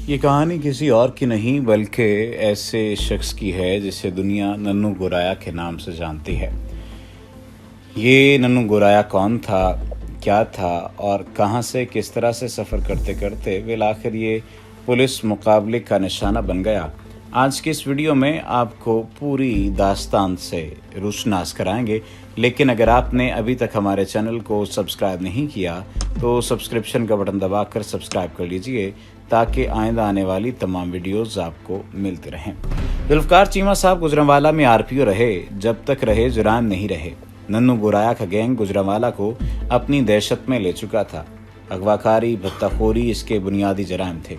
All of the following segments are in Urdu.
یہ کہانی کسی اور کی نہیں بلکہ ایسے شخص کی ہے جسے دنیا ننو گورایا کے نام سے جانتی ہے۔ یہ ننو گورایا کون تھا، کیا تھا اور کہاں سے کس طرح سے سفر کرتے کرتے بالآخر یہ پولیس مقابلے کا نشانہ بن گیا، آج کی اس ویڈیو میں آپ کو پوری داستان سے روشناس کرائیں گے۔ لیکن اگر آپ نے ابھی تک ہمارے چینل کو سبسکرائب نہیں کیا تو سبسکرپشن کا بٹن دبا کر سبسکرائب کر لیجئے تاکہ آئندہ آنے والی تمام ویڈیوز آپ کو ملتے رہیں۔ ذوالفقار چیمہ صاحب گجرانوالہ میں RPO رہے جب تک رہے جرائم نہیں رہے۔ ننو گورایا کا گینگ گجرانوالہ کو اپنی دہشت میں لے چکا تھا۔ اغواکاری، بھتہ خوری اس کے بنیادی جرائم تھے۔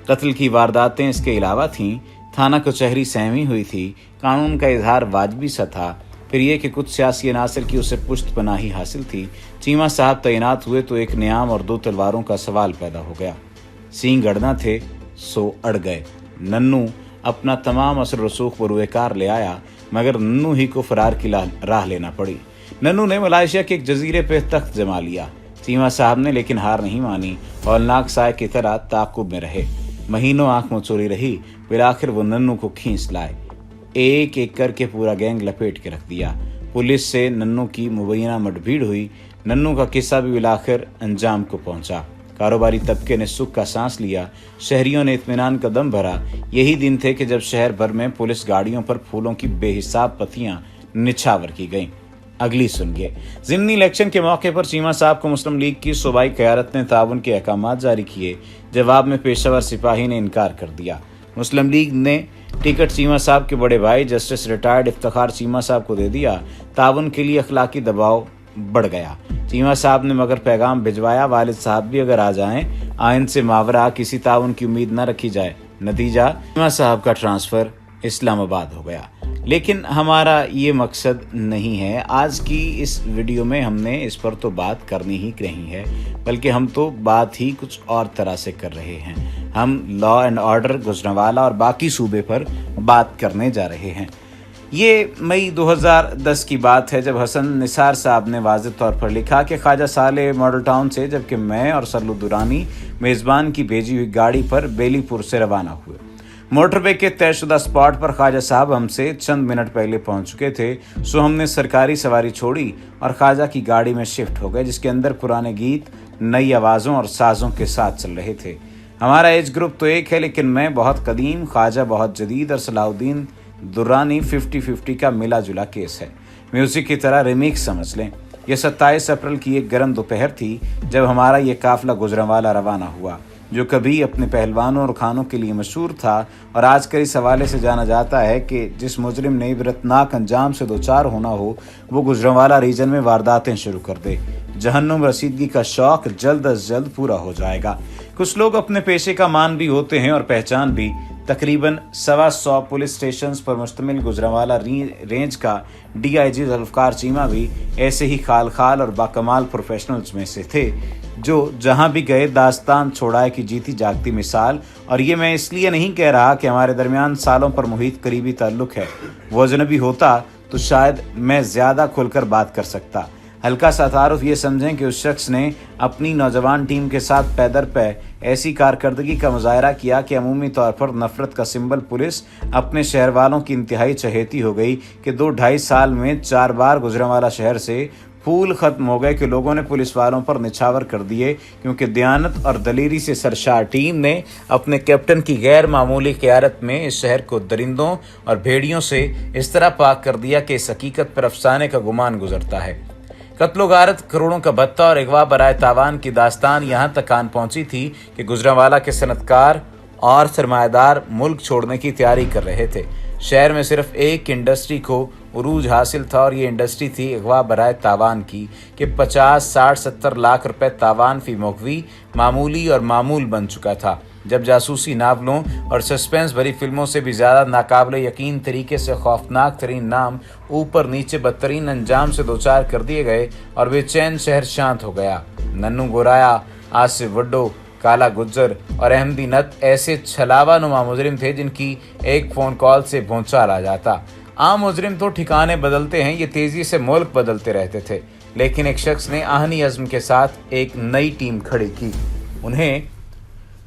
قتل کی وارداتیں اس کے علاوہ تھیں۔ تھانہ کچہری سہمی ہوئی تھی، قانون کا اظہار واجبی سا تھا، پھر یہ کہ کچھ سیاسی عناصر کی اسے پشت پناہی حاصل تھی۔ چیمہ صاحب تعینات ہوئے تو ایک نیام اور 2 تلواروں کا سوال پیدا ہو گیا۔ سینگ اڑنا تھے سو اڑ گئے۔ ننو اپنا تمام اثر رسوخ بروئے کار لے آیا، مگر ننو ہی کو فرار کی راہ لینا پڑی۔ ننو نے ملائیشیا کے ایک جزیرے پہ تخت جما لیا۔ چیمہ صاحب نے لیکن ہار نہیں مانی، ہولناک سائے کی طرح تعاقب میں رہے۔ مہینوں آنکھ مچولی رہی، بالآخر وہ ننو کو کھینچ لائے۔ ایک ایک کر کے پورا گینگ لپیٹ کے رکھ دیا۔ پولیس سے ننو کی مبینہ مڈبھیڑ ہوئی۔ ننو کا قصہ بھی بالآخر انجام کو پہنچا۔ کاروباری طبقے نے سکھ کا سانس لیا، شہریوں نے اطمینان کا دم بھرا۔ یہی دن تھے کہ جب شہر بھر میں پولیس گاڑیوں پر پھولوں کی بے حساب پتیاں نچھاور کی گئیں۔ اگلی سنیے۔ ضمنی الیکشن کے موقع پر چیمہ صاحب کو مسلم لیگ کی صوبائی قیادت نے تعاون کے احکامات جاری کیے۔ جواب میں پیشہ ور سپاہی نے انکار کر دیا۔ مسلم لیگ نے ٹکٹ چیمہ صاحب کے بڑے بھائی جسٹس ریٹائرڈ افتخار چیمہ صاحب کو دے دیا۔ تعاون کے لیے اخلاقی دباؤ بڑھ گیا۔ چیمہ صاحب نے مگر پیغام بھجوایا، والد صاحب بھی اگر آ جائیں، آئین سے ماورا کسی تعاون کی امید نہ رکھی جائے۔ نتیجہ چیمہ صاحب کا ٹرانسفر اسلام آباد ہو گیا۔ لیکن ہمارا یہ مقصد نہیں ہے۔ آج کی اس ویڈیو میں ہم نے اس پر تو بات کرنی ہی نہیں ہے، بلکہ ہم تو بات ہی کچھ اور طرح سے کر رہے ہیں۔ ہم لا اینڈ آرڈر گجرانوالہ اور باقی صوبے پر بات کرنے جا رہے ہیں۔ یہ مئی 2010 کی بات ہے جب حسن نثار صاحب نے واضح طور پر لکھا کہ خواجہ صالح ماڈل ٹاؤن سے، جبکہ میں اور سرلو دورانی میزبان کی بھیجی ہوئی گاڑی پر بیلی پور سے روانہ ہوئے۔ موٹر وے کے طے شدہ اسپاٹ پر خواجہ صاحب ہم سے چند منٹ پہلے پہنچ چکے تھے، سو ہم نے سرکاری سواری چھوڑی اور خواجہ کی گاڑی میں شفٹ ہو گئے، جس کے اندر پرانے گیت نئی آوازوں اور سازوں کے ساتھ چل رہے تھے۔ ہمارا ایج گروپ تو ایک ہے، لیکن میں بہت قدیم، خواجہ بہت جدید اور صلاح الدین درانی 50-50 کا ملا جلا کیس ہے۔ میوزک کی طرح ریمیکس سمجھ لیں۔ یہ 27 اپریل کی ایک گرم دوپہر تھی جب ہمارا یہ قافلہ گجرانوالہ روانہ ہوا، جو کبھی اپنے پہلوانوں اور کھانوں کے لیے مشہور تھا اور آج کل اس حوالے سے جانا جاتا ہے کہ جس مجرم نے عبرتناک انجام سے دوچار ہونا ہو وہ گجرانوالہ ریجن میں وارداتیں شروع کر دے۔ جہنم رسیدگی کا شوق جلد از جلد پورا ہو جائے گا۔ کچھ لوگ اپنے پیشے کا مان بھی ہوتے ہیں اور پہچان بھی۔ تقریباً 125 پولیس سٹیشنز پر مشتمل گجرانوالہ رینج کا DIG ذوالفقار چیمہ بھی ایسے ہی خال اور باکمال پروفیشنلز میں سے تھے، جو جہاں بھی گئے داستان چھوڑائے کی جیتی جاگتی مثال۔ اور یہ میں اس لیے نہیں کہہ رہا کہ ہمارے درمیان سالوں پر محیط قریبی تعلق ہے، وہ اجنبی ہوتا تو شاید میں زیادہ کھل کر بات کر سکتا۔ ہلکا سا تعارف یہ سمجھیں کہ اس شخص نے اپنی نوجوان ٹیم کے ساتھ پے در پے ایسی کارکردگی کا مظاہرہ کیا کہ عمومی طور پر نفرت کا سمبل پولیس اپنے شہر والوں کی انتہائی چہیتی ہو گئی کہ 2-2.5 سال میں 4 بار گجرانوالہ شہر سے پھول ختم ہو گئے کہ لوگوں نے پولیس والوں پر نچھاور کر دیے، کیونکہ دیانت اور دلیری سے سرشار ٹیم نے اپنے کیپٹن کی غیر معمولی قیادت میں اس شہر کو درندوں اور بھیڑیوں سے اس طرح پاک کر دیا کہ اس حقیقت پر افسانے کا گمان گزرتا ہے۔ قتل و غارت، کروڑوں کا بھتہ اور اغوا برائے تاوان کی داستان یہاں تک آن پہنچی تھی کہ گجرانوالہ کے صنعت کار اور سرمایہ دار ملک چھوڑنے کی تیاری کر رہے تھے۔ شہر میں صرف ایک انڈسٹری کو عروج حاصل تھا اور یہ انڈسٹری تھی اغوا برائے تاوان کی، کہ 50, 60, 70 لاکھ روپے تاوان فی موقعی معمولی اور معمول بن چکا تھا۔ جب جاسوسی ناولوں اور سسپینس بھری فلموں سے بھی زیادہ ناقابل یقین طریقے سے خوفناک ترین نام اوپر نیچے بدترین انجام سے دوچار کر دیے گئے اور بے چین شہر شانت ہو گیا۔ ننو گورایا، آصف وڈو، کالا گجر اور احمدی نت ایسے چھلاوا نما مجرم تھے جن کی ایک فون کال سے بھونچال آ جاتا۔ عام مجرم تو ٹھکانے بدلتے ہیں، یہ تیزی سے ملک بدلتے رہتے تھے، لیکن ایک شخص نے آہنی عزم کے ساتھ ایک نئی ٹیم کھڑی کی۔ انہیں